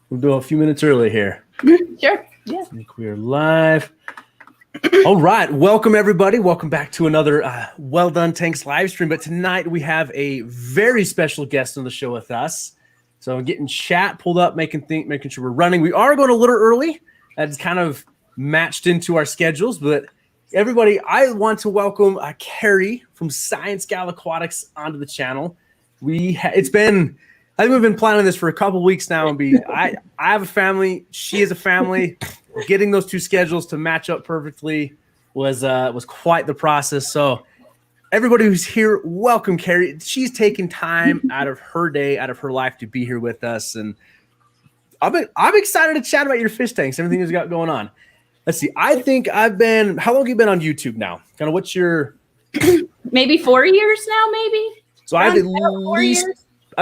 We'll do a few minutes early here. Sure. Yeah. I think we are live. All right. Welcome, everybody. Welcome back to another Well-Don Tanks live stream. But tonight we have a very special guest on the show with us. So I'm getting chat pulled up, making sure we're running. We are going a little early. That's kind of matched into our schedules. But everybody, I want to welcome Carrie from Science Gal Aquatics onto the channel. I think we've been planning this for a couple weeks now. I have a family. She has a family. Getting those two schedules to match up perfectly was quite the process. So everybody who's here, welcome, Carrie. She's taking time out of her day, out of her life to be here with us. And I'm excited to chat about your fish tanks, everything you've got going on. Let's see. I think how long have you been on YouTube now? Kind of what's your... Maybe 4 years now, maybe? So I've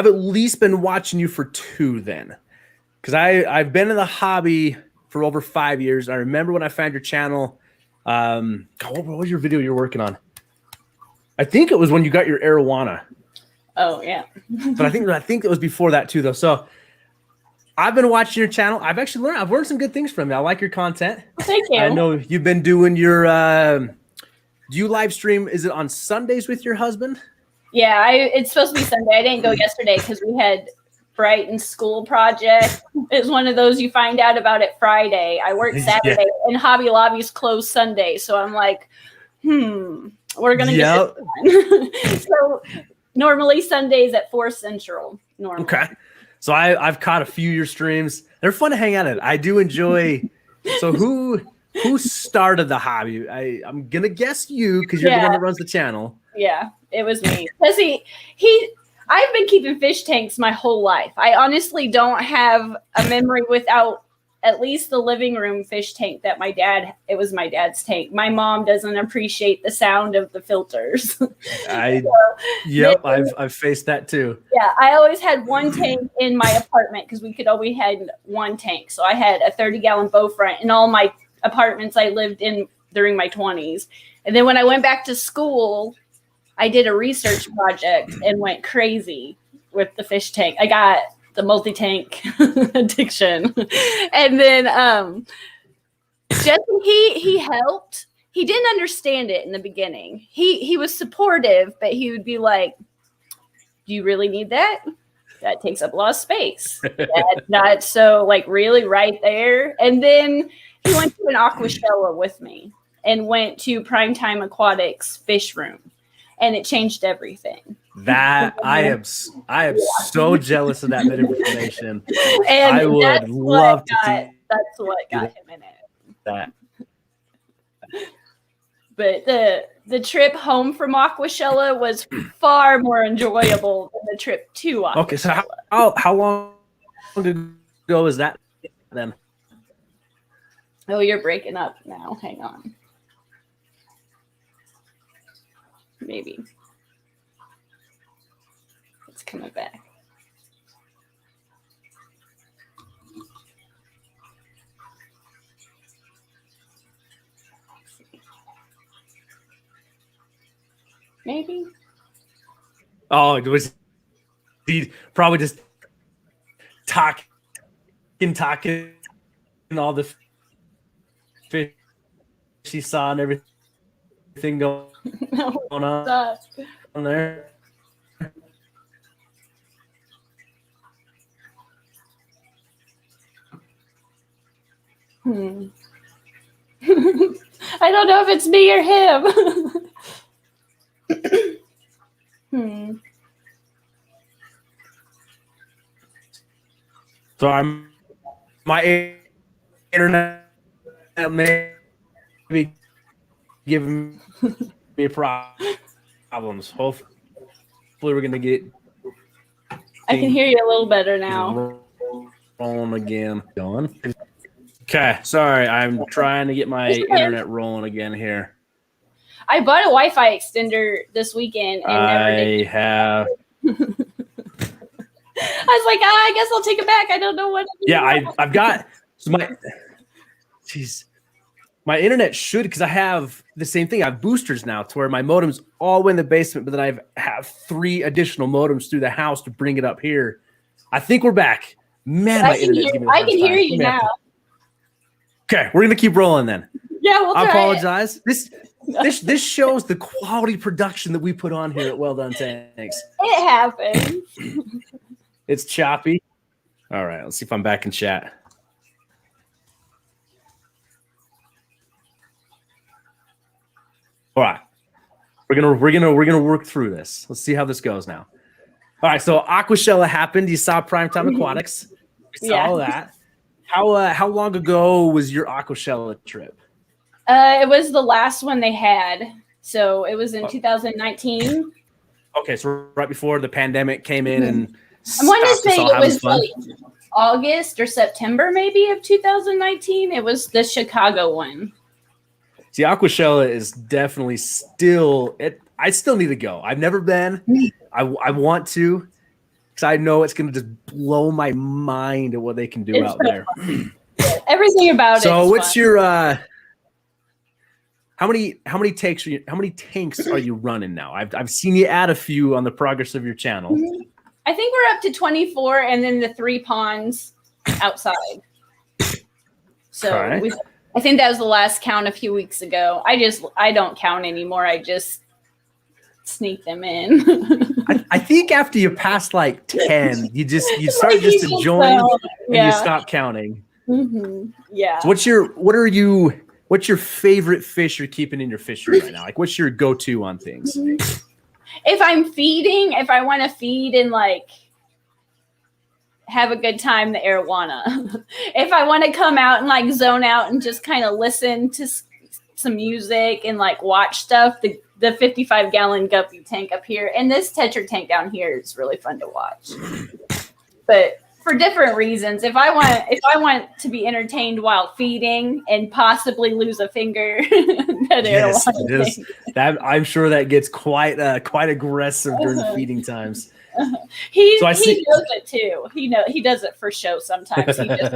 at least been watching you for 2 then. Because I've been in the hobby for over 5 years. I remember when I found your channel. What was your video you're working on? I think it was when you got your arowana. Oh, yeah. But I think it was before that too, though. So I've been watching your channel. I've learned some good things from you. I like your content. Thank you. I know you've been doing your do you live stream? Is it on Sundays with your husband? Yeah, it's supposed to be Sunday. I didn't go yesterday because we had Brighton school project. It's one of those you find out about it Friday. I work Saturday and Hobby Lobby's closed Sunday. So I'm like, we're going to get this done. So normally Sundays at 4 Central. Normally. Okay. So I've caught a few of your streams. They're fun to hang out at. I do enjoy. So who started the hobby? I'm going to guess you because you're the one that runs the channel. Yeah, it was me. Because I've been keeping fish tanks my whole life. I honestly don't have a memory without at least the living room fish tank that it was my dad's tank. My mom doesn't appreciate the sound of the filters. I've faced that too. Yeah, I always had one tank in my apartment because we always had one tank. So I had a 30-gallon bow front in all my apartments I lived in during my 20s. And then when I went back to school, I did a research project and went crazy with the fish tank. I got the multi-tank addiction. And then Jesse, he helped. He didn't understand it in the beginning. He was supportive, but he would be like, do you really need that? That takes up a lot of space. That's not so really right there. And then he went to an Aquashella with me and went to Primetime Aquatics fish room. And it changed everything. That I am so jealous of that bit of information. And I would love to see. That's what got him in it. That. But the trip home from Aquashella was far more enjoyable than the trip to Aquashella. Okay, so how long ago is that then? Oh, you're breaking up now. Hang on. Maybe it's coming back. Maybe. Oh, it was he probably just talking all the fish he saw and everything going on there. I don't know if it's me or him. So my internet may be giving me problems. Hopefully we're gonna get. I can hear you a little better now. Rolling again. Going. Okay, sorry. I'm trying to get my internet rolling again here. I bought a Wi-Fi extender this weekend and never did. Have. I was like, I guess I'll take it back. I don't know what. I've got so my internet should, because I have the same thing. I have boosters now to where my modem's all the way in the basement, but then I have 3 additional modems through the house to bring it up here. I think we're back. Man, I my can internet's hear, giving me a I hard can time. hear you Man. now. Okay, we're gonna keep rolling then. Yeah, we'll try I apologize. This shows the quality production that we put on here at Well Done Tanks. It happens. It's choppy. All right, let's see if I'm back in chat. All right, we're gonna work through this. Let's see how this goes now. All right, so Aquashella happened. You saw Primetime Aquatics. We saw that. How long ago was your Aquashella trip? It was the last one they had, so it was in 2019. Okay, so right before the pandemic came in and I want to say it was fun. like August or September maybe of 2019. It was the Chicago one. See, Aquashella is definitely still it. I still need to go. I've never been. I want to because I know it's going to just blow my mind at what they can do out there. Everything about it. So, what's fun. your how many tanks are you running now? I've seen you add a few on the progress of your channel. I think we're up to 24, and then the 3 ponds outside. So Okay. I think that was the last count a few weeks ago. I don't count anymore. I just sneak them in. I think after you pass like 10, you start just to join and you stop counting. Mm-hmm. Yeah. So what's your favorite fish you're keeping in your fishery right now? Like what's your go-to on things? If I'm feeding, if I want to feed and like have a good time, the arowana. If I want to come out and like zone out and just kind of listen to some music and like watch stuff, the 55-gallon guppy tank up here and this Tetra tank down here is really fun to watch. But for different reasons, if I want to be entertained while feeding and possibly lose a finger, I'm sure that gets quite aggressive during the feeding times. He knows it too. He does it for show sometimes. He just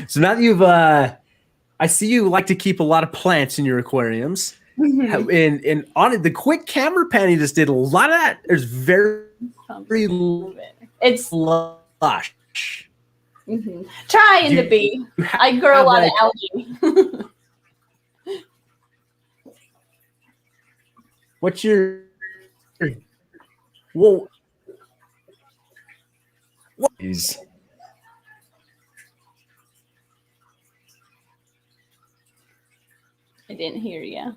So now that you've I see you like to keep a lot of plants in your aquariums. Mm-hmm. And on it, the quick camera pan you just did a lot of that. There's very it's lush. Mm-hmm. Trying to be. I grow a lot of algae. What's your what is I didn't hear you.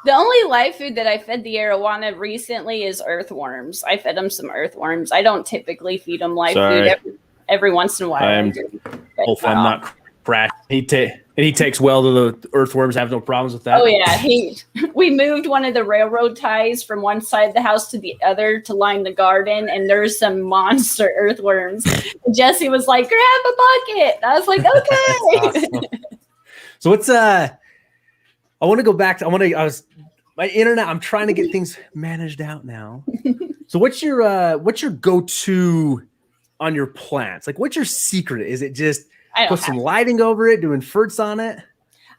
The only live food that I fed the arowana recently is earthworms. I fed them some earthworms. I don't typically feed them live food every once in a while. I'm not crashing. He takes well to the earthworms. Have no problems with that. Oh yeah, we moved one of the railroad ties from one side of the house to the other to line the garden, and there's some monster earthworms. And Jesse was like, "Grab a bucket." And I was like, "Okay." Awesome. So what's I want to go back to my internet. I'm trying to get things managed out now. So what's your go-to on your plants? Like what's your secret? Is it just put some lighting over it, doing ferts on it?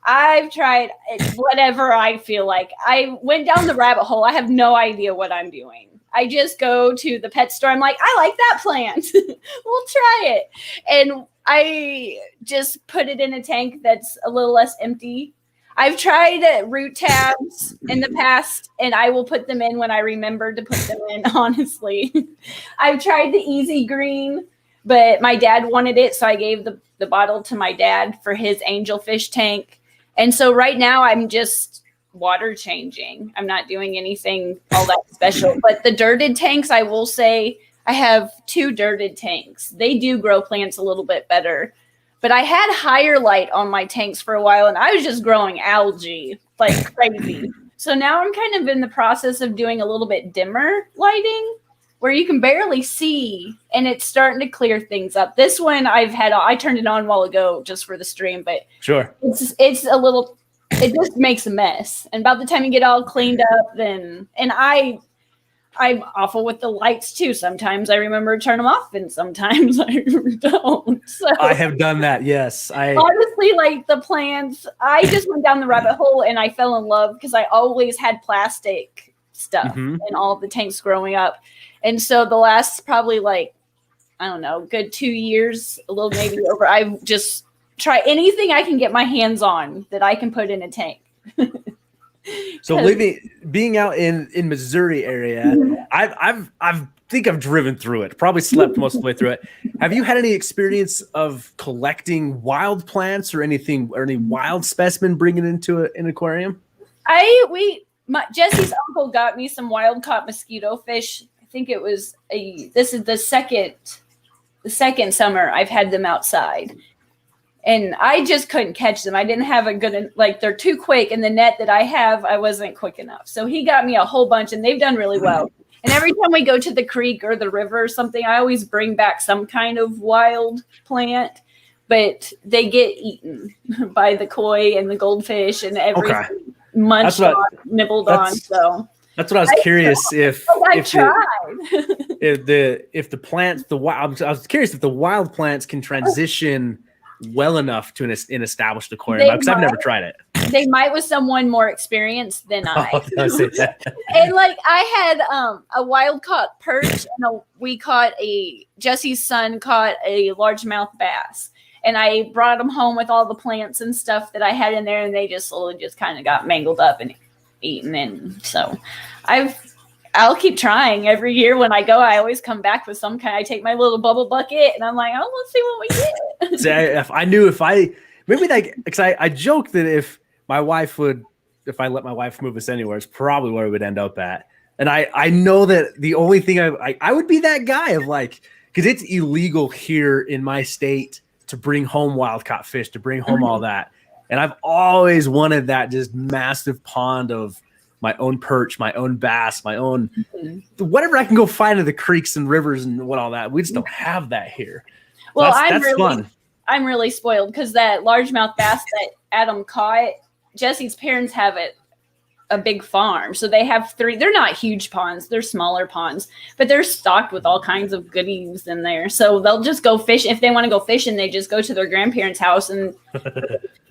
I've tried whatever I feel like. I went down the rabbit hole. I have no idea what I'm doing. I just go to the pet store. I'm like, I like that plant. We'll try it. And I just put it in a tank that's a little less empty. I've tried root tabs in the past, and I will put them in when I remember to put them in, honestly. I've tried the Easy Green, but my dad wanted it, so I gave the bottle to my dad for his angelfish tank. And so right now I'm just water changing. I'm not doing anything all that special. But the dirted tanks, I will say, I have 2 dirted tanks. They do grow plants a little bit better. But I had higher light on my tanks for a while, and I was just growing algae like crazy. So now I'm kind of in the process of doing a little bit dimmer lighting where you can barely see, and it's starting to clear things up. This one I turned it on a while ago just for the stream, but sure, it's a little, it just makes a mess. And about the time you get all cleaned up, and I I'm awful with the lights too. Sometimes I remember to turn them off, and sometimes I don't. So I have done that. Yes, honestly, like the plants, I just went down the rabbit hole and I fell in love because I always had plastic stuff in all the tanks growing up, and so the last probably like I don't know, good 2 years, a little maybe over. I just try anything I can get my hands on that I can put in a tank. So being out in Missouri area, I think I've driven through it, probably slept most of the way through it. Have you had any experience of collecting wild plants or anything, or any wild specimen bringing into an aquarium? Jesse's uncle got me some wild caught mosquito fish. I think it was this is the second summer I've had them outside. And I just couldn't catch them. I didn't have a good, like, they're too quick. And the net that I have, I wasn't quick enough. So he got me a whole bunch, and they've done really well. And every time we go to the creek or the river or something, I always bring back some kind of wild plant. But they get eaten by the koi and the goldfish and everything munched on, nibbled on. So that's what I was curious if the plants, I was curious if the wild plants can transition well enough to an established aquarium, because I've never tried it. They might with someone more experienced than I. Oh, and like I had a wild caught perch, and Jesse's son caught a largemouth bass, and I brought them home with all the plants and stuff that I had in there, and they just slowly just kind of got mangled up and eaten. And so I'll keep trying. Every year when I go, I always come back with some kind. I take my little bubble bucket and I'm like, oh, let's see what we get. Because I joke that if I let my wife move us anywhere, it's probably where we would end up at. And I know that the only thing I would be that guy of like, because it's illegal here in my state to bring home wild caught fish, to bring home all that. And I've always wanted that just massive pond of my own perch, my own bass, my own whatever I can go find in the creeks and rivers and what all that. We just don't have that here. Well, that's fun. I'm really spoiled because that largemouth bass that Adam caught, Jesse's parents have a big farm. So they have 3. They're not huge ponds. They're smaller ponds, but they're stocked with all kinds of goodies in there. So they'll just go fish. If they want to go fishing, they just go to their grandparents' house and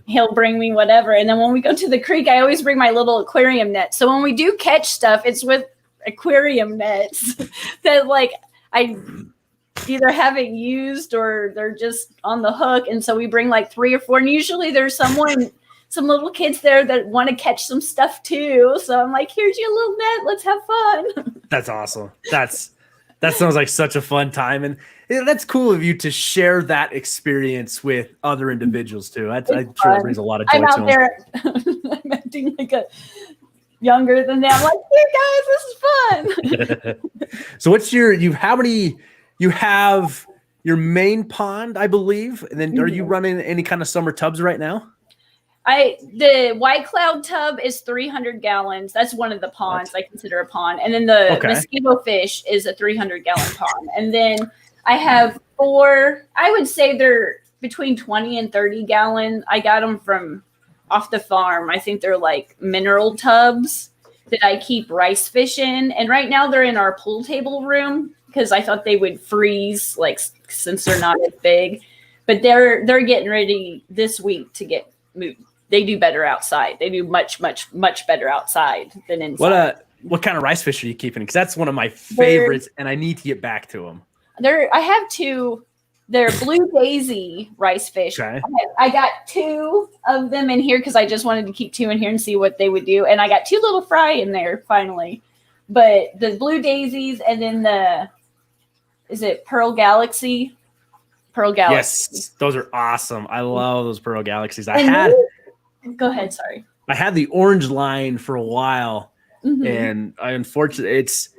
he'll bring me whatever. And then when we go to the creek, I always bring my little aquarium net. So when we do catch stuff, it's with aquarium nets that like I either haven't used or they're just on the hook. And so we bring like 3 or 4. And usually there's some little kids there that want to catch some stuff too. So I'm like, here's your little net. Let's have fun. That's awesome. That sounds like such a fun time. And that's cool of you to share that experience with other individuals too. I'm sure it brings a lot of joy to them. I'm acting like a younger than them. I'm like, here guys, this is fun. So what's you have your main pond, I believe. And then are you running any kind of summer tubs right now? The White Cloud tub is 300 gallons. That's one of the ponds I consider a pond. And then the mosquito fish is a 300-gallon pond. And then I have 4, I would say they're between 20 and 30 gallon. I got them from off the farm. I think they're like mineral tubs that I keep rice fish in. And right now they're in our pool table room because I thought they would freeze, like, since they're not as big. But they're getting ready this week to get moved. They do better outside. They do much, much, much better outside than inside. What kind of rice fish are you keeping? Because that's one of my favorites, and I need to get back to them. I have 2. They're blue daisy rice fish. Okay. I got 2 of them in here because I just wanted to keep 2 in here and see what they would do. And I got 2 little fry in there finally. But the blue daisies and then is it Pearl Galaxy? Pearl Galaxy. Yes, those are awesome. I love those Pearl Galaxies. Go ahead, sorry. I had the orange line for a while, and unfortunately, it's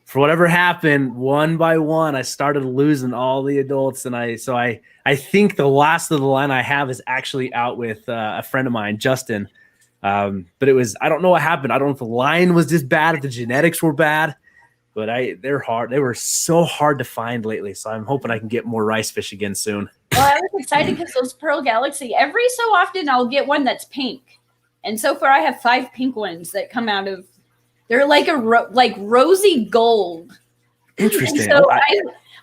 for whatever happened, one by one, I started losing all the adults, and I think the last of the line I have is actually out with a friend of mine, Justin. But I don't know what happened. I don't know if the line was just bad, if the genetics were bad, but they're hard. They were so hard to find lately, so I'm hoping I can get more rice fish again soon. Well, I was excited because those Pearl Galaxy, every so often I'll get one that's pink. And so far I have 5 pink ones that come out of They're like like rosy gold. Interesting. So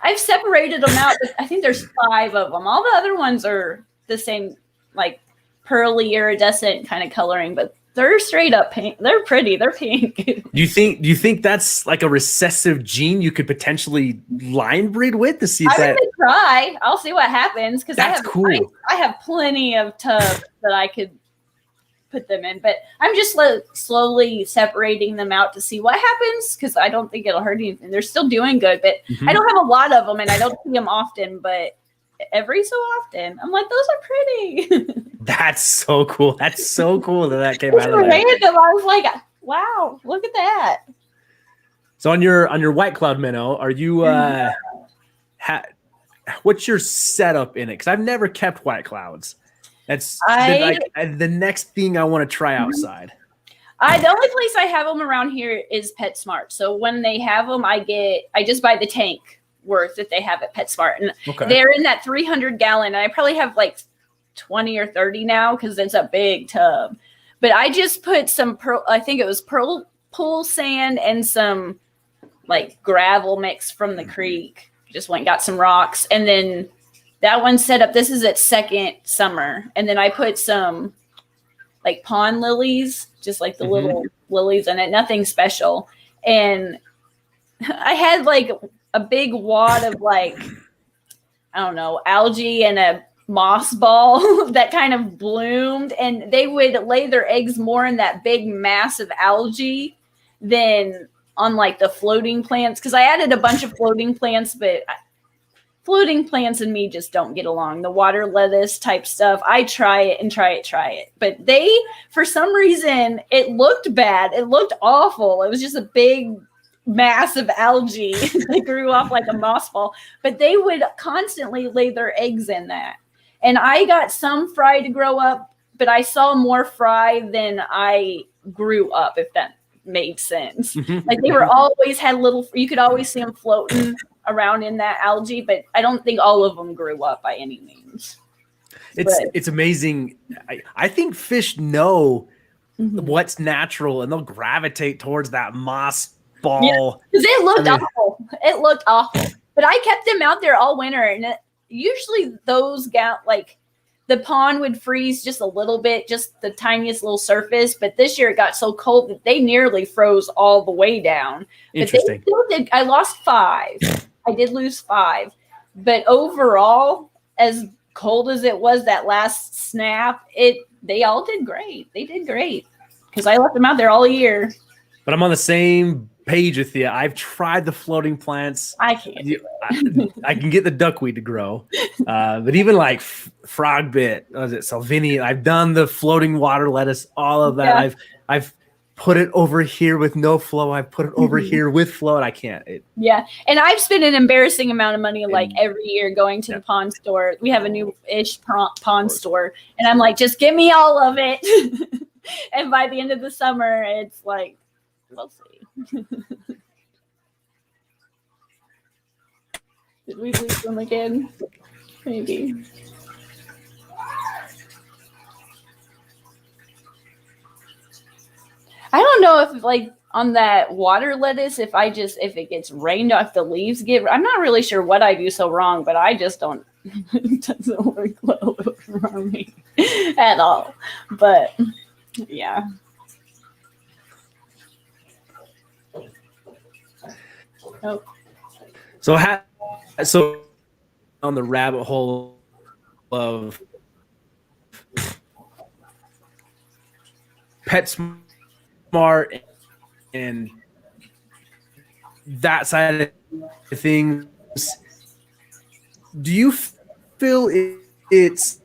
I've separated them out. I think there's 5 of them. All the other ones are the same, like pearly iridescent kind of coloring, but they're straight up pink. They're pretty. They're pink. Do you think that's like a recessive gene you could potentially line breed with to see if I would try. I'll see what happens because cool. I have plenty of tubs that I could put them in, but I'm just slowly separating them out to see what happens because I don't think it'll hurt anything. They're still doing good, but I don't have a lot of them and I don't see them often, but every so often I'm like, those are pretty. That's so cool. That's so cool that came out of there. Random. I was like, wow, look at that. So on your white cloud minnow, are you what's your setup in it? Because I've never kept white clouds. That's the next thing I want to try outside. The only place I have them around here is PetSmart. So when they have them, I just buy the tank worth that they have at PetSmart, and they're in that 300 gallon. And I probably have like 20 or 30 now because it's a big tub. But I just put some I think it was pearl pool sand and some like gravel mix from the creek. Just went and got some rocks, and then that one's set up. This is its second summer. And then I put some like pond lilies, just like the little lilies in it, nothing special. And I had like a big wad of like, I don't know, algae and a moss ball that kind of bloomed. And they would lay their eggs more in that big mass of algae than on like the floating plants. Cause I added a bunch of floating plants, but floating plants and me just don't get along. The water lettuce type stuff, I try it. But for some reason, it looked bad. It looked awful. It was just a big mass of algae that grew off like a moss ball. But they would constantly lay their eggs in that. And I got some fry to grow up, but I saw more fry than I grew up, if that made sense. Like they were always had you could always see them floating around in that algae, but I don't think all of them grew up by any means. It's amazing. I think fish know what's natural and they'll gravitate towards that moss ball. Because it looked awful. It looked awful. But I kept them out there all winter, and usually those like the pond would freeze just a little bit, just the tiniest little surface. But this year it got so cold that they nearly froze all the way down. Interesting. But I lost 5. I did lose 5. But overall, as cold as it was that last snap, they all did great. They did great because I left them out there all year. But I'm on the same page with you. I've tried the floating plants. I can't. I can get the duckweed to grow, but even like frog bit, was it Salvini? I've done the floating water lettuce, all of that. Yeah. I've put it over here with no flow. I've put it over here with flow, and I can't. And I've spent an embarrassing amount of money like every year going to the pond store. We have a new-ish pond store, and I'm like, just give me all of it. And by the end of the summer, it's like, we'll see. Did we lose them again? Maybe. I don't know if like on that water lettuce, if it gets rained off, the leaves I'm not really sure what I do so wrong, but I just don't, it doesn't work well for me at all. But yeah. Oh. So on the rabbit hole of PetSmart and that side of things, do you feel it's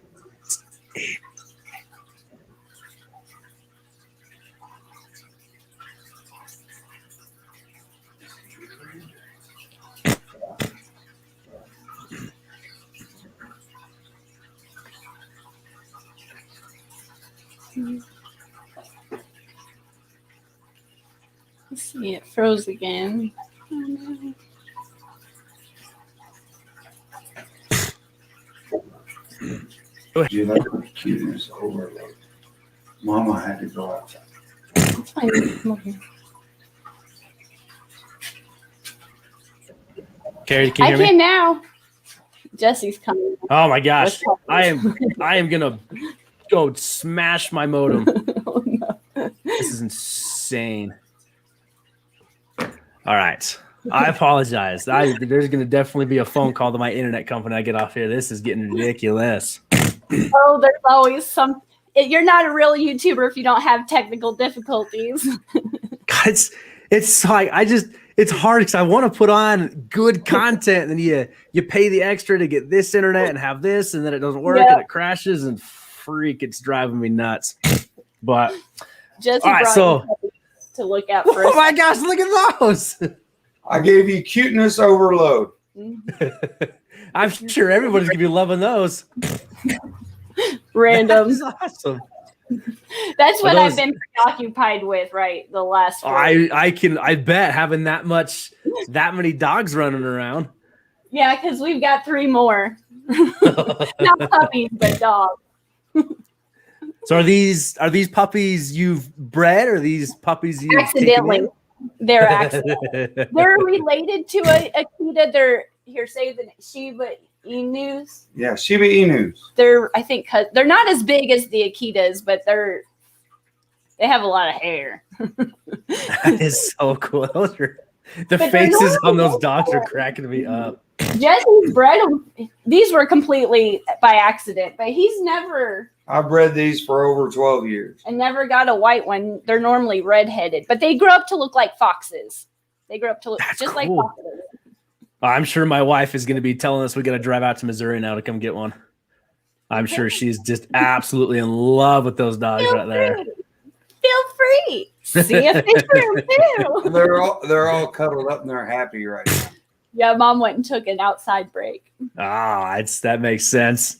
Let's see, it froze again. Genetic overload. Mama had to go outside. Carrie, can you I hear me? can now. Jesse's coming. Oh my gosh. I am gonna go smash my modem. Oh, no. This is insane. All right. I apologize. There's gonna definitely be a phone call to my internet company. I get off here. This is getting ridiculous. Oh, there's always some. You're not a real YouTuber if you don't have technical difficulties. God, it's like it's hard because I want to put on good content, and then you pay the extra to get this internet and have this, and then it doesn't work and it crashes and freak, it's driving me nuts. But Jesse all right, so to look out for. Oh my gosh, look at those! I gave you cuteness overload. I'm sure everybody's gonna be loving those. Random. That's awesome. That's what I've been preoccupied with, right? The last. I bet having that many dogs running around. Yeah, because we've got 3 more. Not puppies, but dogs. So are these puppies you've bred, or these puppies you accidentally? They're accidentally. They're related to a Akita. They're here. Say the Shiba Inus. Yeah, Shiba Inus. I think they're not as big as the Akitas, but they have a lot of hair. That is so cool. The faces on those dogs are cracking me up. Jesse's bred them. These were completely by accident, but he's never. I've bred these for over 12 years. I never got a white one. They're normally redheaded, but they grew up to look like foxes. They grew up to look just like foxes. I'm sure my wife is going to be telling us we got to drive out to Missouri now to come get one. I'm sure she's just absolutely in love with those dogs right there. Feel free. See a fish room too. They're all cuddled up and they're happy right now. Yeah, Mom went and took an outside break. That makes sense.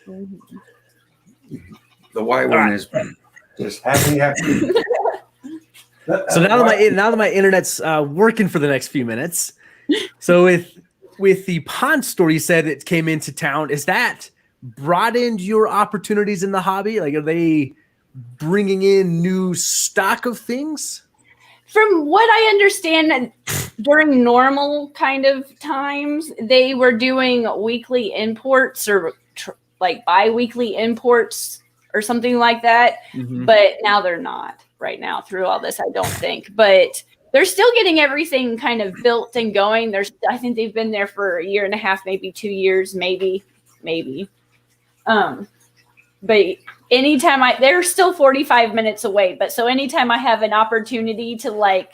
Mm-hmm. The white one is just happy. So now that my internet's working for the next few minutes, so with the pond store, you said it came into town. Is that broadened your opportunities in the hobby? Like, are they bringing in new stock of things? From what I understand, during normal kind of times, they were doing weekly imports or like bi-weekly imports or something like that. Mm-hmm. But now they're not right now through all this, I don't think. But they're still getting everything kind of built and going. I think they've been there for 1.5 years, maybe 2 years, maybe. But anytime they're still 45 minutes away. But so anytime I have an opportunity to like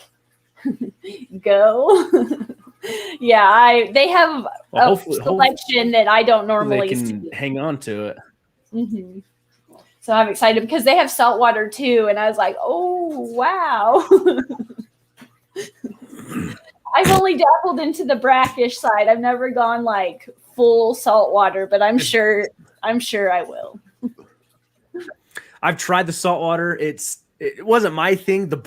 go, they have a selection that I don't normally see. Hang on to it. Mm-hmm. So I'm excited because they have saltwater too. And I was like, oh, wow. I've only dabbled into the brackish side. I've never gone like full saltwater, but I'm sure I will. I've tried the saltwater. It wasn't my thing. The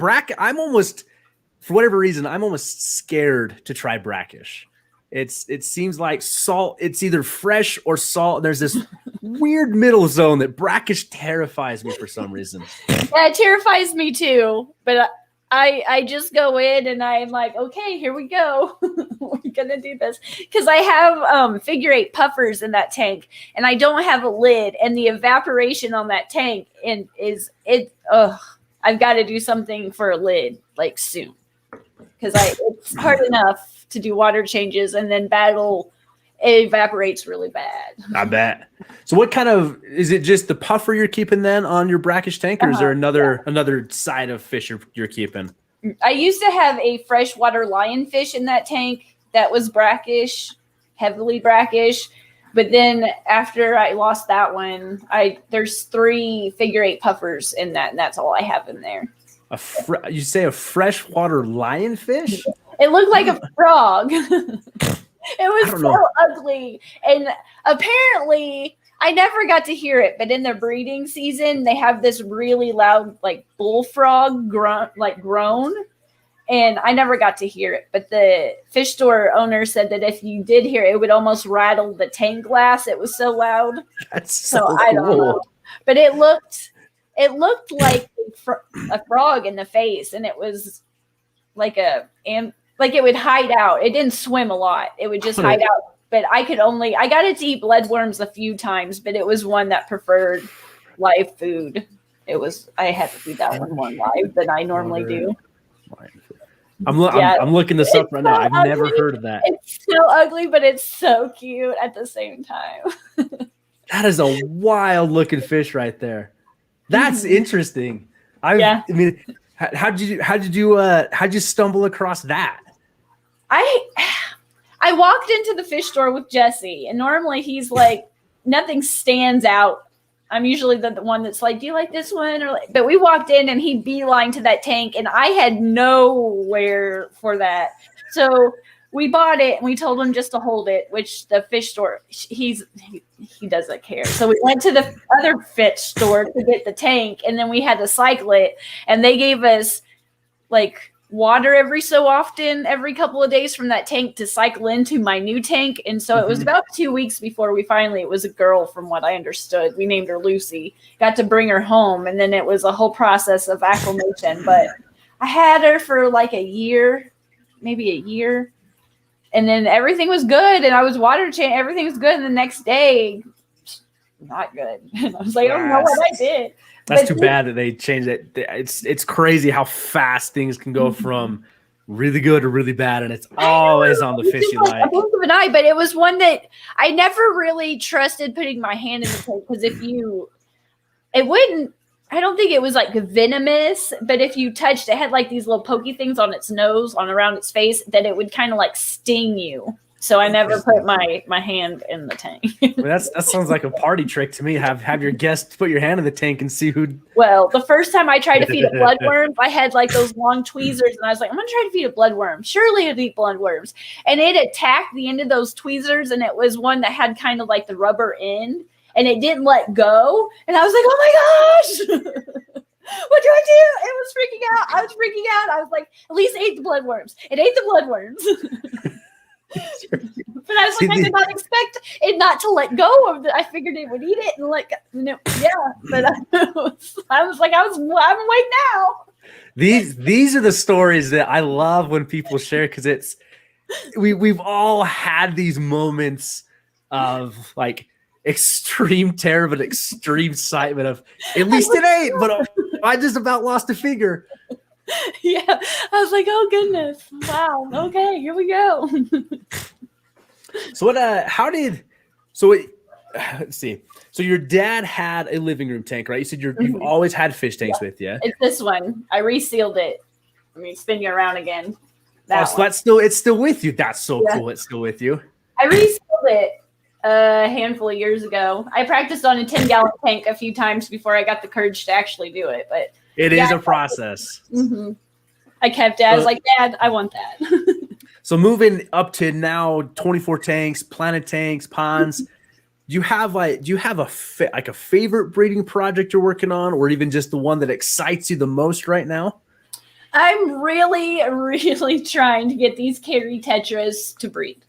for whatever reason, I'm almost scared to try brackish. It seems like salt. It's either fresh or salt. There's this weird middle zone that brackish terrifies me for some reason. Yeah, it terrifies me too. But I just go in and I'm like, okay, here we go. We're gonna do this because I have figure 8 puffers in that tank, and I don't have a lid, and the evaporation on that tank I've got to do something for a lid like soon because it's hard enough to do water changes, and then it evaporates really bad. I bet. So what kind of, is it just the puffer you're keeping then on your brackish tank, or is there another side of fish you're keeping? I used to have a freshwater lionfish in that tank that was brackish, heavily brackish. But then after I lost that one, there's 3 figure 8 puffers in that, and that's all I have in there. You say a freshwater lionfish? It looked like a frog. It was so ugly. And apparently, I never got to hear it, but in the breeding season, they have this really loud, like, bullfrog groan. And I never got to hear it. But the fish store owner said that if you did hear it, it would almost rattle the tank glass. It was so loud. That's so cool. I don't know. But it looked like a frog in the face. And it was like like it would hide out. It didn't swim a lot. It would just hide out. But I got it to eat bloodworms a few times, but it was one that preferred live food. I had to feed that one more live than I normally do. I'm looking this up right now. I've never heard of that. It's so ugly, but it's so cute at the same time. That is a wild looking fish right there. That's interesting. I mean, how did you stumble across that? I walked into the fish store with Jesse, and normally he's like, nothing stands out. I'm usually the one that's like, do you like this one? But we walked in and he beeline to that tank, and I had nowhere for that. So we bought it and we told him just to hold it, which the fish store, he doesn't care. So we went to the other fish store to get the tank, and then we had to cycle it, and they gave us like water every so often, every couple of days from that tank to cycle into my new tank. And so it was about 2 weeks before it was a girl from what I understood. We named her Lucy, got to bring her home. And then it was a whole process of acclimation, but I had her for like maybe a year. And then everything was good. And I was everything was good. And the next day, not good. And I was like, I don't know what I did. That's too bad that they changed it. It's crazy how fast things can go from really good to really bad, and it's always on the fishy light. A blink of an eye, but it was one that I never really trusted putting my hand in the tank, because I don't think it was like venomous, but if you touched it, had like these little pokey things on its nose, around its face, that it would kind of like sting you. So I never put my hand in the tank. Well, that sounds like a party trick to me. Have your guests put your hand in the tank and see who. Well, the first time I tried to feed a bloodworm, I had like those long tweezers, and I was like, I'm gonna try to feed a bloodworm. Surely it'd eat bloodworms. And it attacked the end of those tweezers, and it was one that had kind of like the rubber end, and it didn't let go. And I was like, oh my gosh. What do I do? It was freaking out. I was freaking out. I was like, at least it ate the bloodworms. It ate the bloodworms. But I was like, I did not expect it not to let go of it. I figured it would eat it, and but I was like, I'm awake now. These are the stories that I love when people share, because we've all had these moments of like extreme terror, but extreme excitement of at least it ate, but I just about lost a finger. Yeah, I was like, oh goodness, wow, okay, here we go. So let's see. So your dad had a living room tank, right? You said you've always had fish tanks with you. It's this one. I resealed it. Let me spin you around again. So it's still with you. That's so cool. It's still with you. I resealed it a handful of years ago. I practiced on a 10-gallon tank a few times before I got the courage to actually do it, but it is a process. I kept it. I was like, Dad, I want that. So moving up to now 24 tanks, planted tanks, ponds. Do you have a favorite breeding project you're working on, or even just the one that excites you the most right now? I'm really, really trying to get these carry tetras to breed.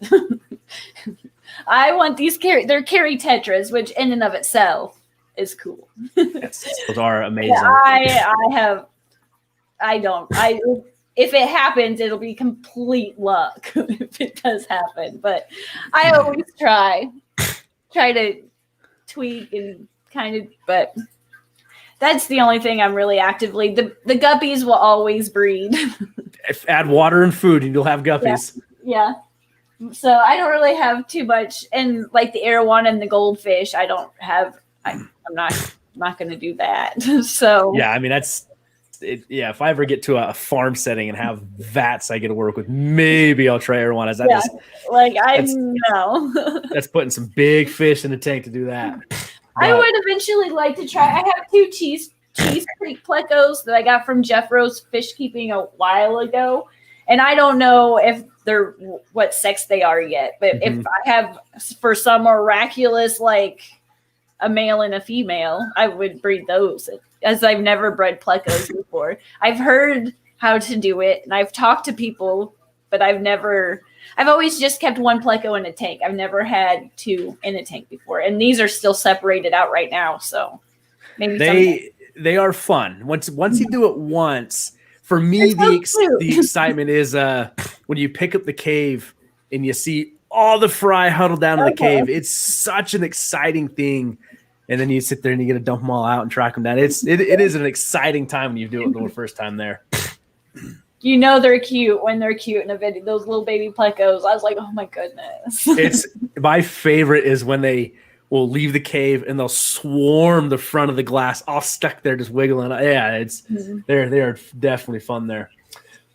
I want they're carry tetras, which in and of itself is cool. Yes, those are amazing. If it happens, it'll be complete luck if it does happen. But I always try to tweak and but that's the only thing I'm really actively. The guppies will always breed. Add water and food, and you'll have guppies. Yeah. So I don't really have too much, and like the arowana and the goldfish, I don't have. I'm not going to do that. So yeah, I mean that's. If I ever get to a farm setting and have vats I get to work with, maybe I'll try arowana. That's putting some big fish in the tank to do that. I would eventually like to try. I have 2 Cheese Creek plecos that I got from Jeff Rose Fish Keeping a while ago, and I don't know if they're what sex they are yet. But if I have, for some miraculous, like a male and a female, I would breed those. As I've never bred plecos before. I've heard how to do it, and I've talked to people, but I've always just kept 1 pleco in a tank. I've never had 2 in a tank before, and these are still separated out right now. So maybe they are fun. Once you do it once, for me, the excitement is when you pick up the cave and you see all the fry huddled down in the cave. It's such an exciting thing. And then you sit there and you get to dump them all out and track them down. It is an exciting time when you do it the first time there. You know they're cute when they're cute in a video. Those little baby plecos. I was like, oh my goodness. It's my favorite is when they will leave the cave and they'll swarm the front of the glass, all stuck there just wiggling. Yeah, they are definitely fun there.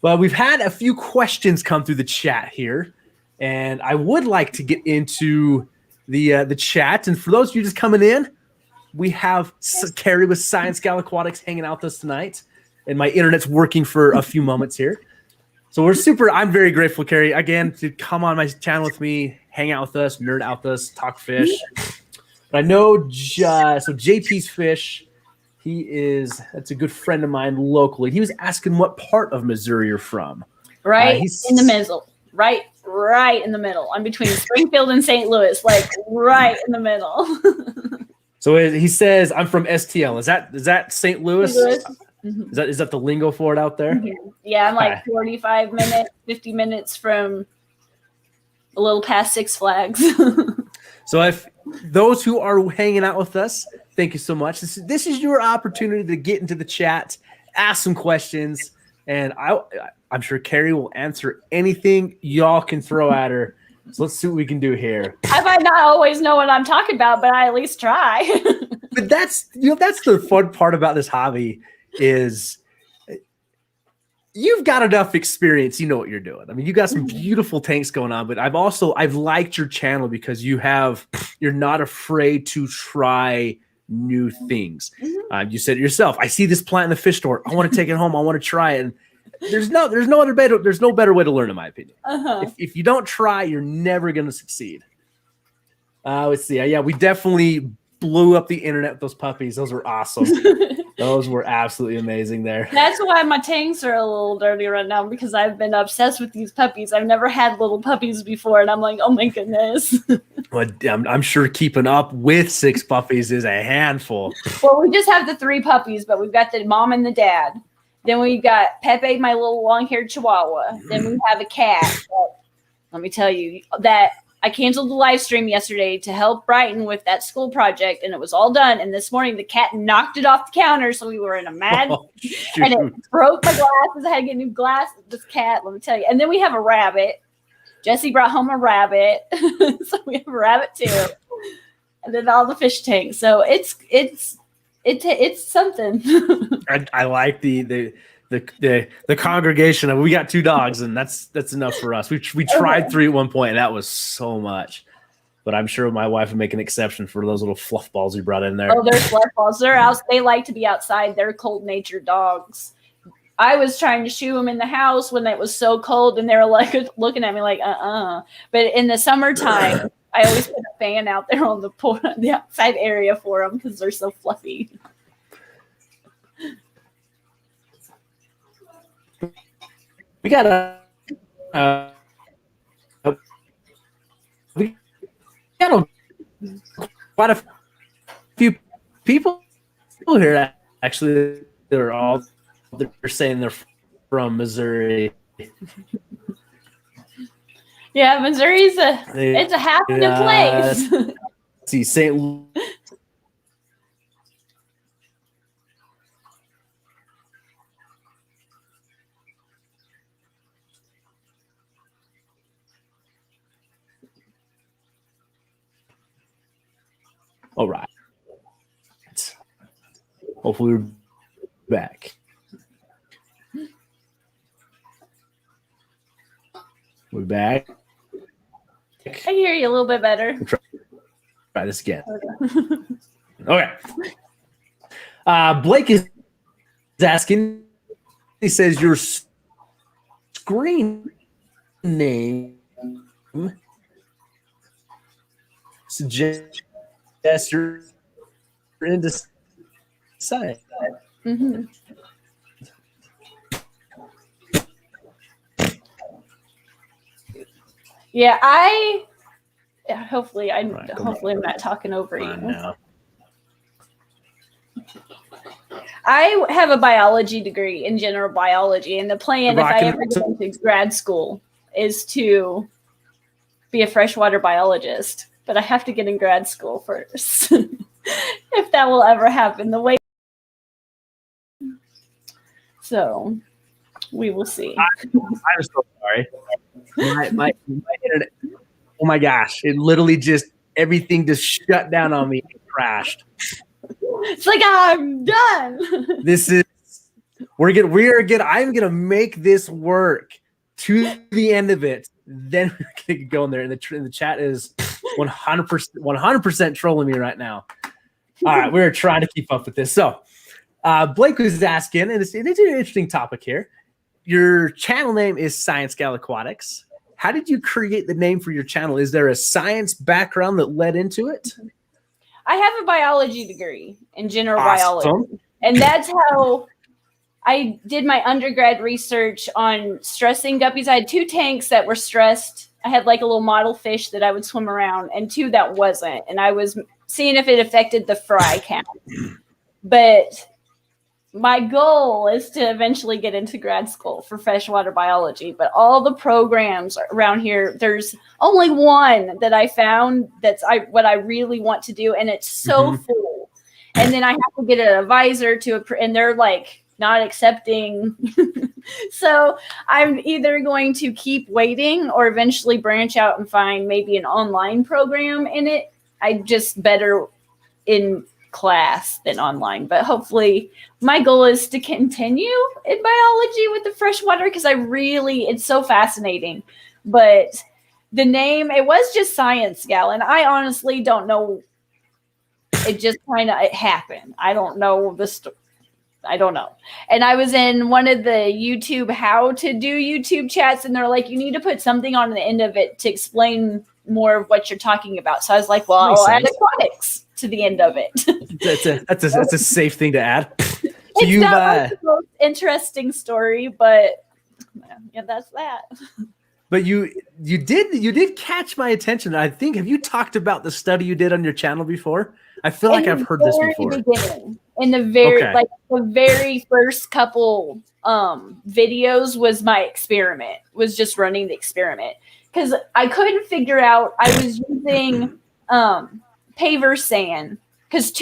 Well, we've had a few questions come through the chat here, and I would like to get into the chat. And for those of you just coming in, we have Carrie with Science Gal Aquatics hanging out with us tonight, and my internet's working for a few moments here. So I'm very grateful, Carrie, again, to come on my channel with me, hang out with us, nerd out with us, talk fish. But I know, so JP's Fish, that's a good friend of mine locally. He was asking what part of Missouri you're from. Right in the middle. Right in the middle. I'm between Springfield and St. Louis, like right in the middle. So he says, I'm from STL. Is that St. Louis? Mm-hmm. Is that the lingo for it out there? Mm-hmm. Yeah, I'm like 45 minutes, 50 minutes from a little past Six Flags. So if those who are hanging out with us, thank you so much. This is your opportunity to get into the chat, ask some questions, and I'm sure Carrie will answer anything y'all can throw at her. So let's see what we can do here. I might not always know what I'm talking about, but I at least try. But that's the fun part about this hobby is you've got enough experience. You know what you're doing. I mean, you got some beautiful tanks going on, but I've liked your channel because you're not afraid to try new things. You said it yourself. I see this plant in the fish store. I want to take it home. I want to try it. And there's no better way to learn, in my opinion. If you don't try, you're never going to succeed. Let's see. Yeah, we definitely blew up the internet with those puppies. Those were awesome. Those were absolutely amazing there. That's why my tanks are a little dirty right now, because I've been obsessed with these puppies. I've never had little puppies before, and I'm like, oh my goodness. Well, I'm sure keeping up with 6 puppies is a handful. Well, we just have the 3 puppies, but we've got the mom and the dad. Then we've got Pepe, my little long-haired chihuahua. Then we have a cat. But let me tell you that I canceled the live stream yesterday to help Brighton with that school project, and it was all done. And this morning, the cat knocked it off the counter, so we were in a mad, and it broke my glasses. I had to get new glasses. This cat, let me tell you. And then we have a rabbit. Jesse brought home a rabbit, so we have a rabbit too. And then all the fish tanks. So it's something. I like the congregation. We got 2 dogs, and that's enough for us. We tried 3 at one point, and that was so much. But I'm sure my wife would make an exception for those little fluff balls we brought in there. Oh, they're fluff balls. They like to be outside. They're cold-natured dogs. I was trying to shoo them in the house when it was so cold, and they were like looking at me like, But in the summertime, I always put a fan out there on the outside area for them because they're so fluffy. We got quite a few people here actually. They're saying they're from Missouri. Yeah, Missouri's it's a happening place. Let's see, St. Louis. All right. Hopefully we're back. We're back. I hear you a little bit better. Try this again. Okay. Blake is asking. He says your screen name suggests you're into science. Mm-hmm. Yeah, hopefully I'm not talking over you. Now. I have a biology degree in general biology, and the plan, if I ever get into grad school, is to be a freshwater biologist, but I have to get in grad school first. If that will ever happen, so we will see. I'm so sorry. My internet. Oh my gosh! It literally just everything just shut down on me and crashed. It's like I'm done. This is I'm gonna make this work to the end of it. Then we're gonna go in there, and the chat is 100% trolling me right now. All right, we're trying to keep up with this. So Blake was asking, and it's an interesting topic here. Your channel name is Science Gal Aquatics. How did you create the name for your channel? Is there a science background that led into it? I have a biology degree in general biology, and that's how I did my undergrad research on stressing guppies. I had 2 tanks that were stressed. I had like a little model fish that I would swim around, and 2 that wasn't. And I was seeing if it affected the fry count. But my goal is to eventually get into grad school for freshwater biology. But all the programs around here, there's only one that I found that's what I really want to do, and it's so full. And then I have to get an advisor and they're like not accepting. So I'm either going to keep waiting or eventually branch out and find maybe an online program in it. I just better in class than online, but hopefully my goal is to continue in biology with the freshwater because it's so fascinating. But the name, it was just Science Gal, and I honestly don't know. It just it happened. I don't know the story. I don't know. And I was in one of the YouTube how to do YouTube chats, and they're like, you need to put something on the end of it to explain more of what you're talking about. So I was like, well, I'll add aquatics to the end of it. That's a safe thing to add. So it's not the most interesting story, but yeah, that's that. But you did catch my attention. I think, have you talked about the study you did on your channel before? I feel like I've heard this before. In the very first couple videos was my experiment, was just running the experiment. Because I couldn't figure out, I was using paver sand. Because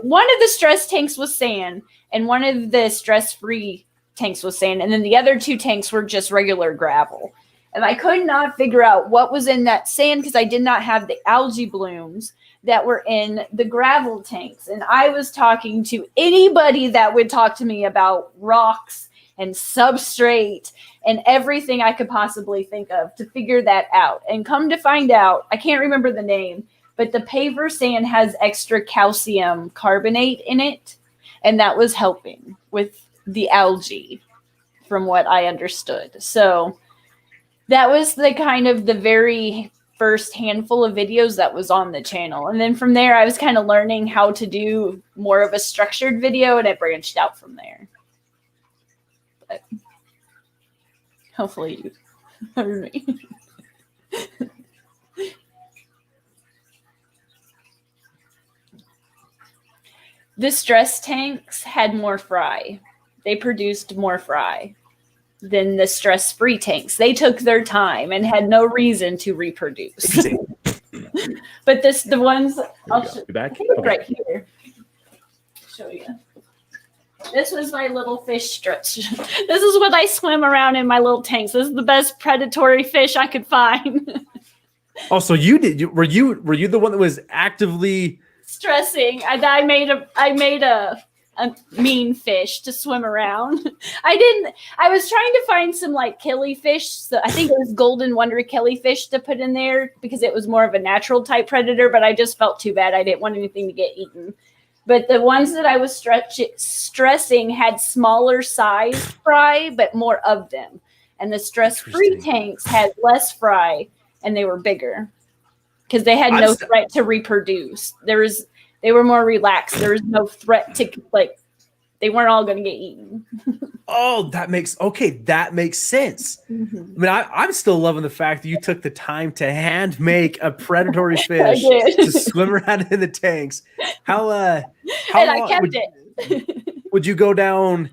one of the stress tanks was sand, and one of the stress-free tanks was sand, and then the other 2 tanks were just regular gravel. And I could not figure out what was in that sand because I did not have the algae blooms that were in the gravel tanks. And I was talking to anybody that would talk to me about rocks and substrate and everything I could possibly think of to figure that out. And come to find out, I can't remember the name, but the paver sand has extra calcium carbonate in it. And that was helping with the algae from what I understood. So that was the very first handful of videos that was on the channel. And then from there, I was kind of learning how to do more of a structured video, and it branched out from there. But hopefully you heard me. The stress tanks had more fry. They produced more fry than the stress-free tanks. They took their time and had no reason to reproduce. But the ones I'll show you back right here. Show you. This was my little fish stretch. This is what I swim around in my little tanks. This is the best predatory fish I could find. Oh, so you did? Were you the one that was actively stressing? I made a mean fish to swim around. I was trying to find some like killifish. So I think it was golden wonder killifish to put in there because it was more of a natural type predator, but I just felt too bad. I didn't want anything to get eaten. But the ones that I was stressing had smaller size fry, but more of them. And the stress-free tanks had less fry and they were bigger because they had no threat to reproduce. They were more relaxed. There was no threat to they weren't all going to get eaten. Oh, that makes sense. Mm-hmm. I mean, I'm still loving the fact that you took the time to hand make a predatory fish to swim around in the tanks. How and I kept it. Would you go down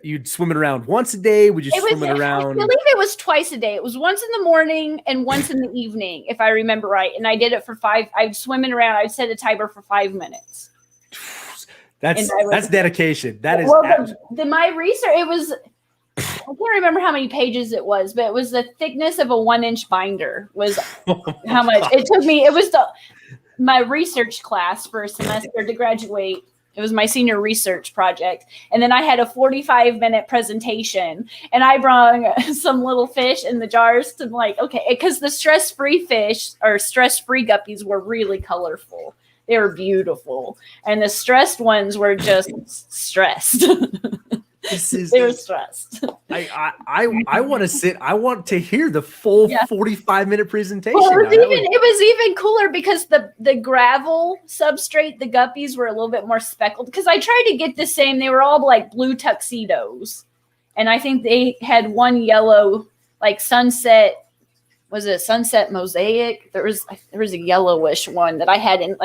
you'd swim it around once a day? Would you swim it I around? believe it was twice a day. It was once in the morning and once in the evening, if I remember right. And I did it for I'd swim it around. I'd set a timer for 5 minutes. That's dedication. That is. Well, my research, it was, I can't remember how many pages it was, but it was the thickness of a 1-inch binder was how much it took me. It was my research class for a semester to graduate. It was my senior research project. And then I had a 45-minute presentation, and I brought some little fish in the jars to okay, because the stress-free fish or stress-free guppies were really colorful. They were beautiful. And the stressed ones were just stressed. They were stressed. I want to sit. I want to hear the full 45-minute presentation. Well, it was even cooler because the gravel substrate, the guppies were a little bit more speckled. Because I tried to get the same. They were all like blue tuxedos, and I think they had one yellow, like sunset. Was it sunset mosaic? There was a yellowish one that I had in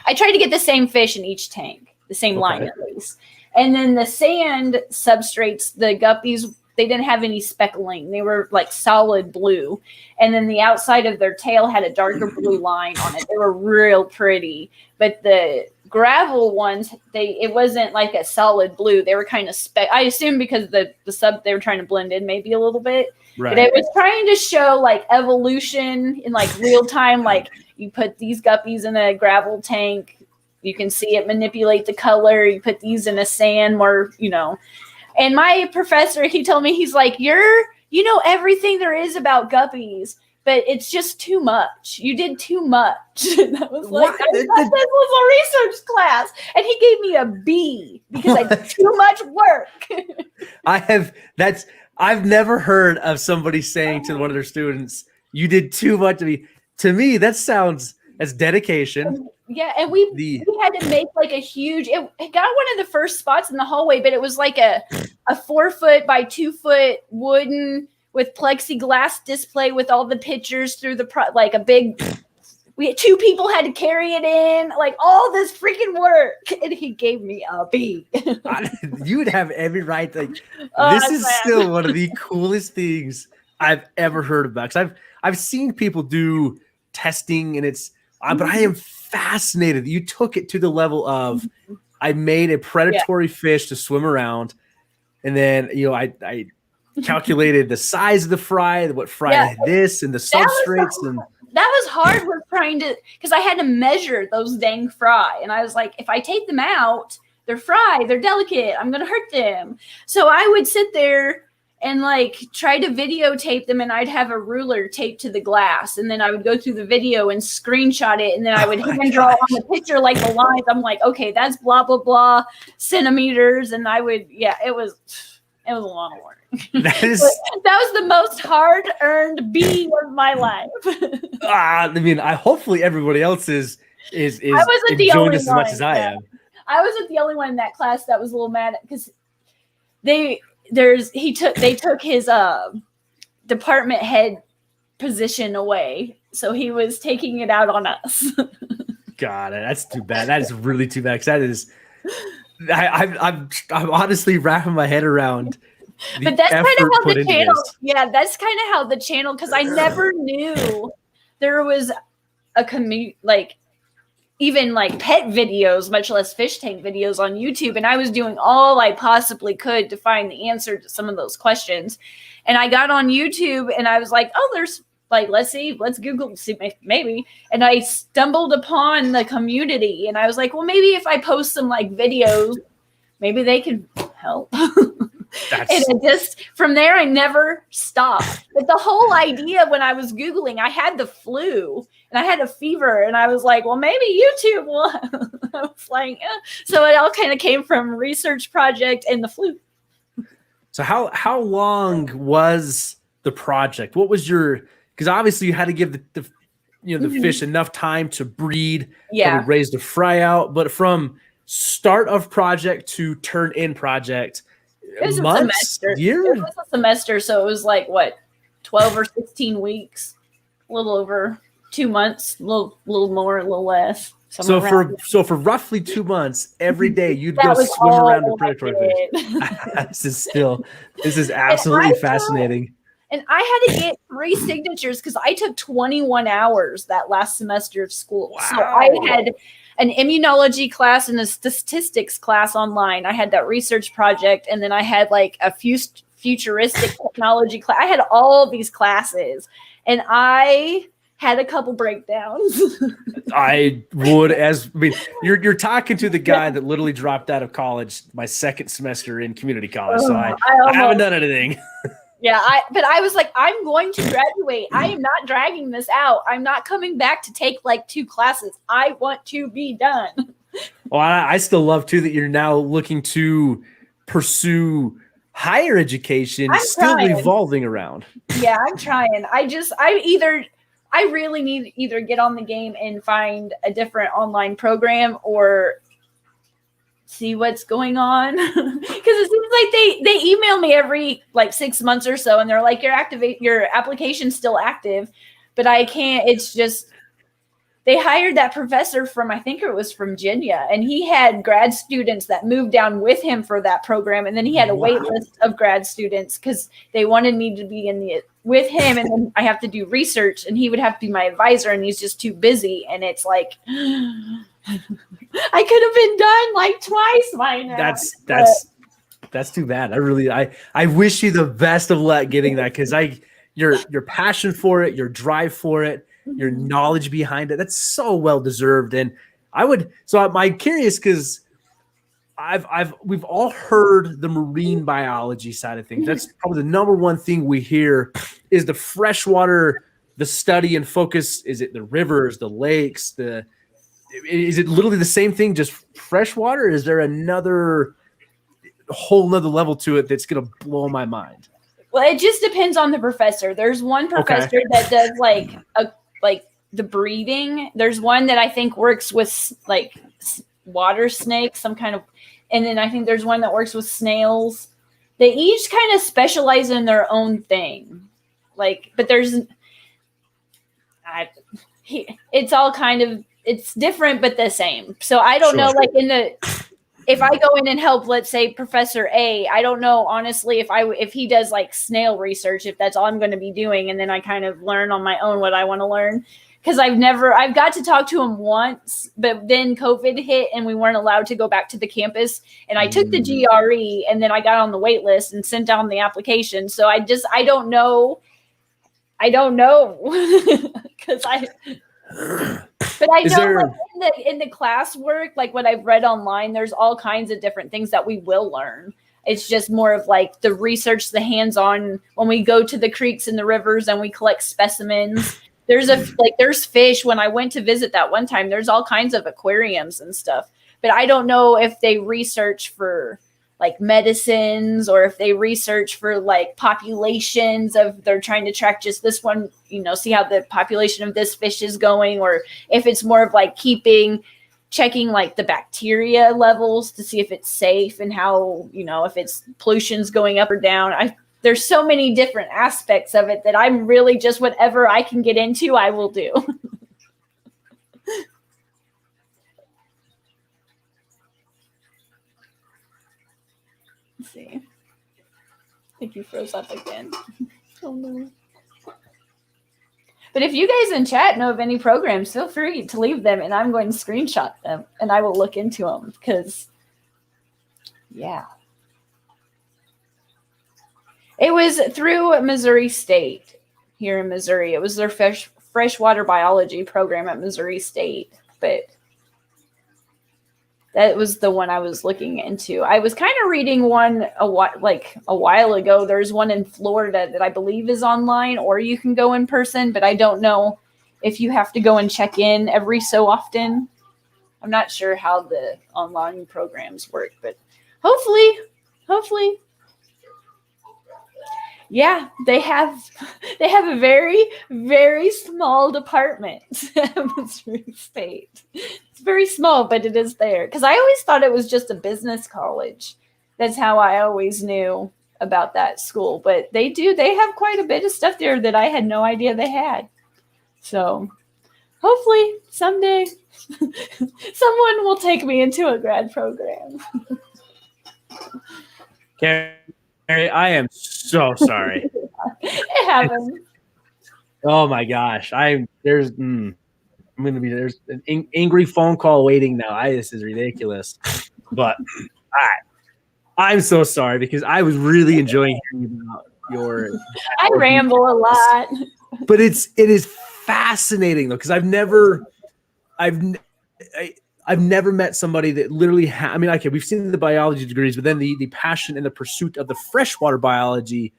I tried to get the same fish in each tank, the same line at least. And then the sand substrates, the guppies, they didn't have any speckling. They were like solid blue. And then the outside of their tail had a darker blue line on it. They were real pretty. But the gravel ones, it wasn't like a solid blue. They were kind of I assume because they were trying to blend in maybe a little bit. Right. But it was trying to show like evolution in like real time. Like you put these guppies in a gravel tank, you can see it manipulate the color. You put these in a sand more, And my professor, he told me, he's like, you know everything there is about guppies, but it's just too much. You did too much. And I was like, I thought this was a research class. And he gave me a B because I did too much work. I've never heard of somebody saying to one of their students, you did too much to me. To me, that's dedication. Yeah, and we had to make like a huge. It got one of the first spots in the hallway, but it was like a 4-foot by 2-foot wooden with plexiglass display with all the pictures through like a big. We had 2 people had to carry it in, like all this freaking work, and he gave me a B. You would have every right. This is still one of the coolest things I've ever heard about. Because I've seen people do testing, and but I am fascinated that you took it to the level of I made a predatory fish to swim around, and then I calculated the size of the fry, what fry had this, and the substrates, and that was hard. With trying to, because I had to measure those dang fry, and I was like, if I take them out, they're fried, they're delicate, I'm gonna hurt them. So I would sit there and try to videotape them, and I'd have a ruler taped to the glass, and then I would go through the video and screenshot it, and then I would hand draw on the picture like the lines. I'm like, okay, that's blah blah blah centimeters, and I would it was a lot of work. That was the most hard-earned B of my life. I hopefully everybody else is I wasn't enjoying this as much as I am. I wasn't the only one in that class that was a little mad because they took his department head position away, so he was taking it out on us. Got it. That's too bad. That is really too bad. Because that is, I'm honestly wrapping my head around. But that's kind of how the channel. Yeah, that's kind of how the channel. Because I never knew there was a community even pet videos, much less fish tank videos on YouTube. And I was doing all I possibly could to find the answer to some of those questions. And I got on YouTube and I was like, oh, there's let's Google, see maybe. And I stumbled upon the community and I was like, well, maybe if I post some videos, maybe they could help. And it just, from there, I never stopped. But the whole idea when I was Googling, I had the flu and I had a fever and I was like, well, maybe YouTube will. I was like, So it all kind of came from research project and the flu. So how long was the project? What was because obviously you had to give the fish enough time to breed, raise the fry out. But from start of project to turn in project, it was months, a semester. year? It was a semester, so it was 12 or 16 weeks, a little over 2 months, a little more, a little less. So somewhere for roughly 2 months, every day you'd that go was swim around the all I predatory fish. did. This is absolutely fascinating. And I had to get 3 signatures because I took 21 hours that last semester of school. Wow. So I had an immunology class and a statistics class online. I had that research project, and then I had like a futuristic technology class. I had all these classes, and I had a couple breakdowns. I would, you're talking to the guy that literally dropped out of college my second semester in community college. So I haven't done anything. Yeah, but I was like, I'm going to graduate. I am not dragging this out. I'm not coming back to take like 2 classes. I want to be done. Well, I still love too that you're now looking to pursue higher education, still revolving around. Yeah, I'm trying. I really need either get on the game and find a different online program or see what's going on. Because it seems like they email me every like 6 months or so, and they're like, your application's still active, but I can't. It's just they hired that professor from, I think it was from Virginia, and he had grad students that moved down with him for that program, and then he had a wait list of grad students because they wanted me to be with him, and then I have to do research, and he would have to be my advisor, and he's just too busy, and it's like I could have been done like twice by now. That's too bad. I wish you the best of luck getting that, because your passion for it, your drive for it, your knowledge behind it, that's so well deserved. And I'm curious because we've all heard the marine biology side of things. That's probably the number one thing we hear is the freshwater, the study and focus. Is it the rivers, the lakes, is it literally the same thing, just freshwater? Is there another whole nother level to it that's going to blow my mind? Well, it just depends on the professor. There's one professor that does like the breeding. There's one that I think works with like water snakes, some kind of, and then I think there's one that works with snails. They each kind of specialize in their own thing. Like, but it's all kind of, it's different, but the same. So I don't know, like if I go in and help, let's say Professor A, I don't know, honestly, if he does like snail research, if that's all I'm going to be doing. And then I kind of learn on my own what I want to learn. Cause I've got to talk to him once, but then COVID hit and we weren't allowed to go back to the campus. And I took the GRE and then I got on the wait list and sent down the application. So I don't know. Cause but I know like in the classwork, like what I've read online, there's all kinds of different things that we will learn. It's just more of like the research, the hands-on when we go to the creeks and the rivers and we collect specimens. There's fish. When I went to visit that one time, there's all kinds of aquariums and stuff. But I don't know if they research for like medicines or if they research for like populations they're trying to track just this one, see how the population of this fish is going, or if it's more of like checking like the bacteria levels to see if it's safe and how, if it's pollution's going up or down. There's so many different aspects of it that I'm really just whatever I can get into, I will do. Let's see. I think you froze up again. Oh no. But if you guys in chat know of any programs, feel free to leave them and I'm going to screenshot them and I will look into them because, yeah. It was through Missouri State here in Missouri. It was their freshwater biology program at Missouri State, but that was the one I was looking into. I was kind of reading one a while ago. There's one in Florida that I believe is online, or you can go in person, but I don't know if you have to go and check in every so often. I'm not sure how the online programs work, but hopefully. Yeah, they have a very, very small department at Missouri State. It's very small, but it is there. Because I always thought it was just a business college. That's how I always knew about that school. But they have quite a bit of stuff there that I had no idea they had. So Hopefully someday someone will take me into a grad program. Carrie, I am so sorry. It happens. Oh my gosh. There's an angry phone call waiting now. This is ridiculous. But I'm so sorry because I was really enjoying hearing about your. I ramble a lot. But it is fascinating though, because I've never met somebody that literally okay, we've seen the biology degrees, but then the passion and the pursuit of the freshwater biology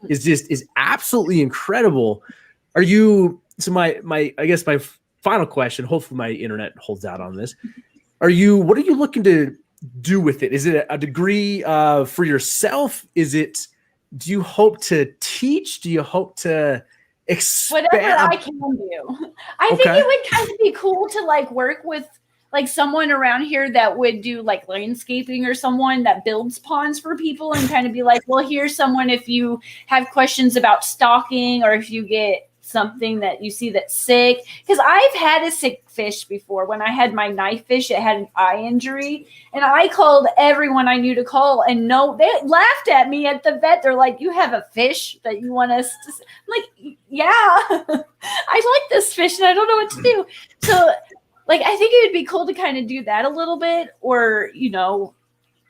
is absolutely incredible. Are you my I guess my final question, hopefully my internet holds out on this. What are you looking to do with it? Is it a degree for yourself? Do you hope to teach? Do you hope to expand? Whatever I can do. I think it would kind of be cool to like work with like someone around here that would do like landscaping or someone that builds ponds for people and kind of be like, well, here's someone if you have questions about stocking or if you get something that you see that's sick. Because I've had a sick fish before. When I had my knife fish, it had an eye injury. And I called everyone I knew to call. And no, they laughed at me at the vet. They're like, you have a fish that you want us to... I'm like, yeah, I like this fish and I don't know what to do. So like, I think it would be cool to kind of do that a little bit. Or, you know,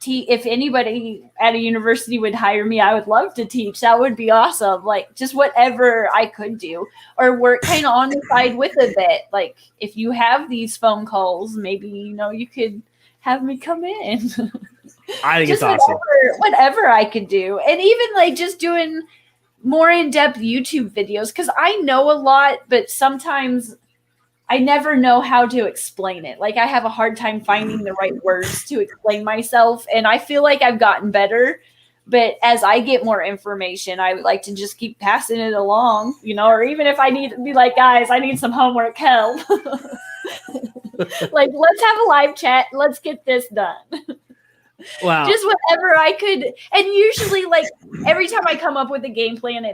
if anybody at a university would hire me, I would love to teach. That would be awesome. Like just whatever I could do or work kind of on the side with a bit. Like if you have these phone calls, maybe, you know, you could have me come in. I think it's awesome. Whatever I could do. And even like just doing more in-depth YouTube videos. Cause I know a lot, but sometimes I never know how to explain it. Like I have a hard time finding the right words to explain myself. And I feel like I've gotten better, but as I get more information, I would like to just keep passing it along, you know, or even if I need to be like, guys, I need some homework help. Like, let's have a live chat. Let's get this done. Wow. Just whatever I could. And usually like every time I come up with a game plan,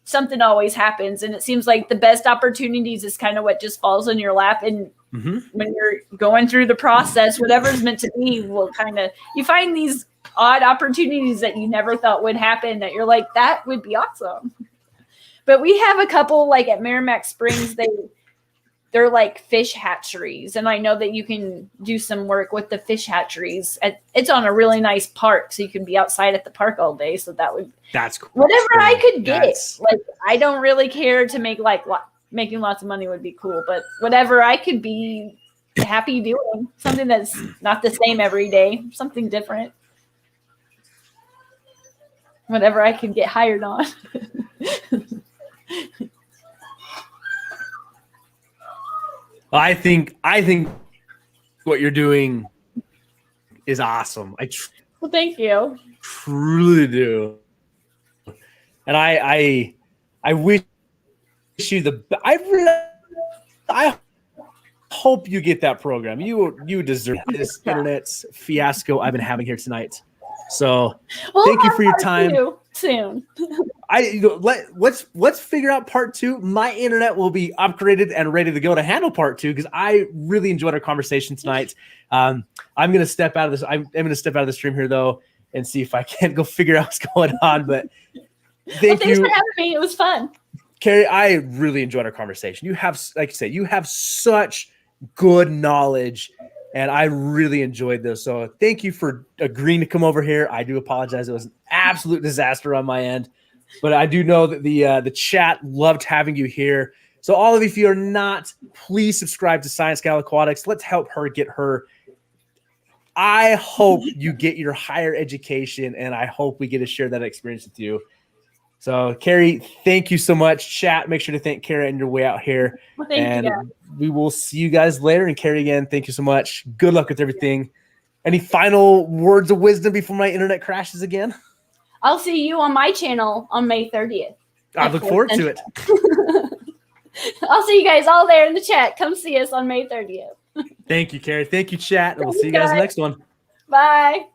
something always happens. And it seems like the best opportunities is kind of what just falls in your lap. And when you're going through the process, whatever's meant to be will kind of, you find these odd opportunities that you never thought would happen that you're like, that would be awesome. But we have a couple like at Merrimack Springs, they're like fish hatcheries. And I know that you can do some work with the fish hatcheries. It's on a really nice park. So you can be outside at the park all day. So that's cool. Whatever I could get. Like, I don't really care to make like making lots of money would be cool, but whatever I could be happy doing, something that's not the same every day, something different. Whatever I could get hired on. I think what you're doing is awesome. Well, thank you. Truly do. And I wish you I hope you get that program. You deserve this internet fiasco I've been having here tonight. So thank you for your time. Soon. Let's figure out part 2. My internet will be upgraded and ready to go to handle part 2 because I really enjoyed our conversation tonight. I'm gonna step out of this. I'm gonna step out of the stream here though and see if I can go figure out what's going on. But thanks for having me. It was fun. Carrie, I really enjoyed our conversation. You have, like you said, you have such good knowledge. And I really enjoyed this. So thank you for agreeing to come over here. I do apologize. It was an absolute disaster on my end. But I do know that the chat loved having you here. So all of you, if you're not, please subscribe to Science Gal Aquatics. Let's help her get her. I hope you get your higher education, and I hope we get to share that experience with you. So, Carrie, thank you so much. Chat, make sure to thank Carrie on your way out here. Well, thank you. We will see you guys later. And Carrie, again, thank you so much. Good luck with everything. Any final words of wisdom before my internet crashes again? I'll see you on my channel on May 30th. I look forward to it. I'll see you guys all there in the chat. Come see us on May 30th. Thank you, Carrie. Thank you, chat. And we'll see you guys in the next one. Bye.